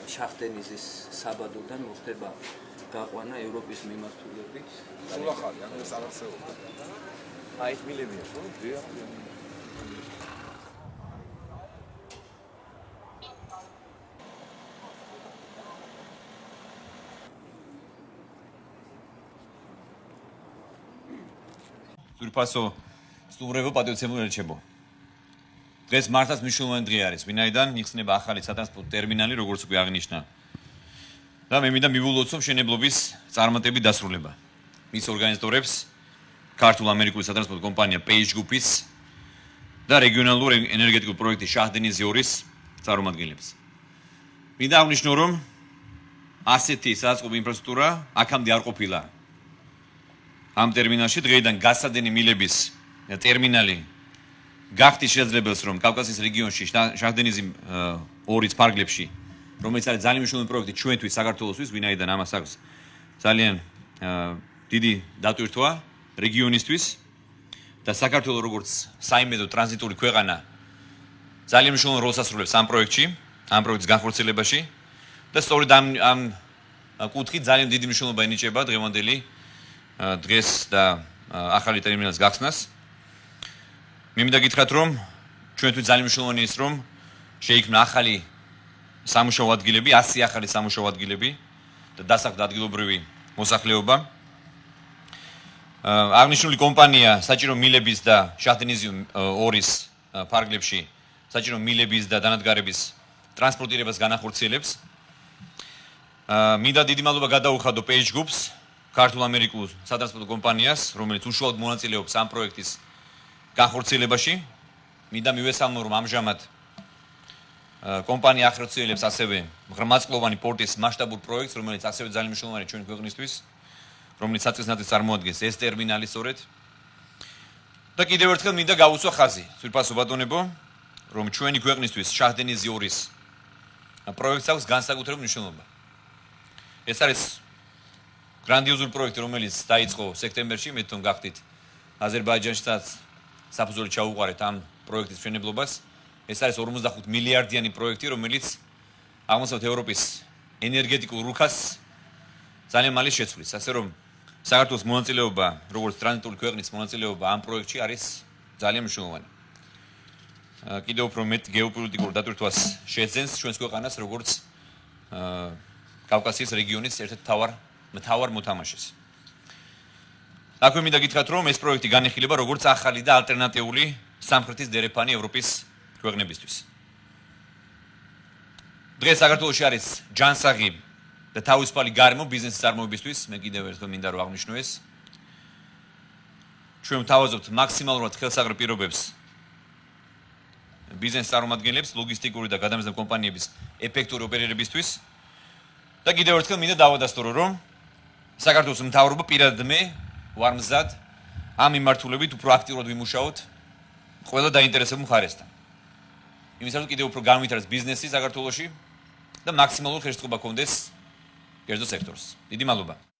შახტენიზის საბადოდან მოხდება გაყვანა ევროპის მიმართულებით. სულ ახალი, ეს არ არსებობდა. აი ეს მილებია, ხო? დიახ. ზურფასო სტუმრებო, პატრიოტებო ერჩებო. დღეს მართლაც მნიშვნელოვანი დღე არის, ვინაიდან იხსნება ახალი სატრანსპორტო ტერმინალი, როგორც უკვე აღნიშნა. და მე მინდა მივულოცო მშენებლობის წარმატებით დასრულება. მის ორგანიზატორებს ქართულ-ამერიკული სატრანსპორტო კომპანია Page Group-ის და რეგიონალური ენერგეტიკული პროექტი შაჰდენის ზიორის წარმომადგენლებს. მინდა აღნიშნო, რომ ასეთი საწყობი ინფრასტრუქტურა აქამდე არ ყოფილა. ამ ტერმინალში დღეიდან გასადენი მილების ტერმინალი გახდის შესაძლებელს, რომ კავკასიის რეგიონში შაჰდენიზი 2 ფარგლებში, რომელიც არის ძალიან მნიშვნელოვანი პროექტი ჩვენთვის საქართველოსთვის, ვინაიდან ამას აქვს ძალიან დიდი დატვირთვა რეგიონისთვის და საქართველოს როგორც საიმედო ტრანზიტული ქვეყანა ძალიან მნიშვნელოვან როლს ასრულებს ამ პროექტში, ამ პროექტის განხორციელებაში და სწორედ ამ კუთხით ძალიან დიდი მნიშვნელობა ენიჭება დღევანდელი დღეს და ახალი ტერმინალის გახსნას. მე მინდა გითხრათ, რომ ჩვენთვის ძალიან მნიშვნელოვანი ის, რომ შეიქმნა ახალი სამუშაო ადგილები, 100 ახალი სამუშაო ადგილები და დასახლდა ადგილობრივი მოსახლეობა. აღნიშნული კომპანია საჭირო მილების და შაჰდენიზი 2-ის ფარგლებში საჭირო მილების და დანადგარების ტრანსპორტირებას განახორციელებს. მინდა დიდი მადლობა გადაუხადო Page Group-ს, ქართულ-ამერიკულ სატრანსპორტო კომპანიას, რომელიც უშუალოდ მონაწილეობს ამ პროექტის განხორციელებაში. მინდა მივესალმო, რომ ამჟამად კომპანია ახორციელებს ასევე ღრმაწლოვანი პორტის მასშტაბურ პროექტს, რომელიც ასევე ძალიან მნიშვნელოვანია ჩვენი ქვეყნისთვის, რომელიც საწესნაძის წარმოადგენს ეს ტერმინალი სწორედ. და კიდევ ერთხელ მინდა გავუსვა ხაზი, სვირფასო ბატონებო, რომ ჩვენი ქვეყნისთვის შაჰდენიზი 2-ის პროექტს აქვს განსაკუთრებული მნიშვნელობა. ეს არის გრანდიოზული პროექტი, რომელიც დაიწყო სექტემბერში, მე თვითონ გახდით აზერბაიჯანშიც საფუძველი ჩაუყარეთ ამ პროექტის მშენებლობას. ეს არის 45 მილიარდიანი პროექტი, რომელიც აღმოსავლეთ ევროპის ენერგეტიკულ რუქას ძალიან მალე შეცვლის. ასე რომ საქართველოს მონაწილეობა, როგორც ტრანზიტული ქვეყნის მონაწილეობა ამ პროექტში არის ძალიან მნიშვნელოვანი. კიდევ უფრო მეტ გეოპოლიტიკურ დატვირთვას შეეძენს ჩვენს ქვეყანას, როგორც კავკასიის რეგიონის ერთ-ერთ მთავარ მოთამაშეს. აქვე მინდა გითხრათ, რომ ეს პროექტი განეხილება როგორც ახალი და ალტერნატიული სამხრეთის დერეფანი ევროპის ქვეყნებისთვის. დღეს საქართველოში არის ჯანსაღი და თავისუფალი გარემო ბიზნესის წარმოებისთვის, მე კიდევ ერთხელ მინდა რომ აღნიშნო ეს. ჩვენ ვთავაზობთ მაქსიმალურად ხელსაყრელ პირობებს ბიზნეს წარმომადგენლებს, ლოგისტიკური და გადამზადებელი კომპანიების ეფექტური ოპერირებისთვის. და კიდევ ერთხელ მინდა დავადასტურო, რომ საქართველოს მთავრობა პირადად მე ვარ მზად ამ მიმართულებით უფრო აქტიურად ვიმუშაოთ ყველა დაინტერესებულ მხარესთან. იმისათვის კიდევ უფრო განვითარდეს ბიზნესი საქართველოში და მაქსიმალური ხელშეწყობა კონდეს კერძო სექტორს. დიდი მადლობა.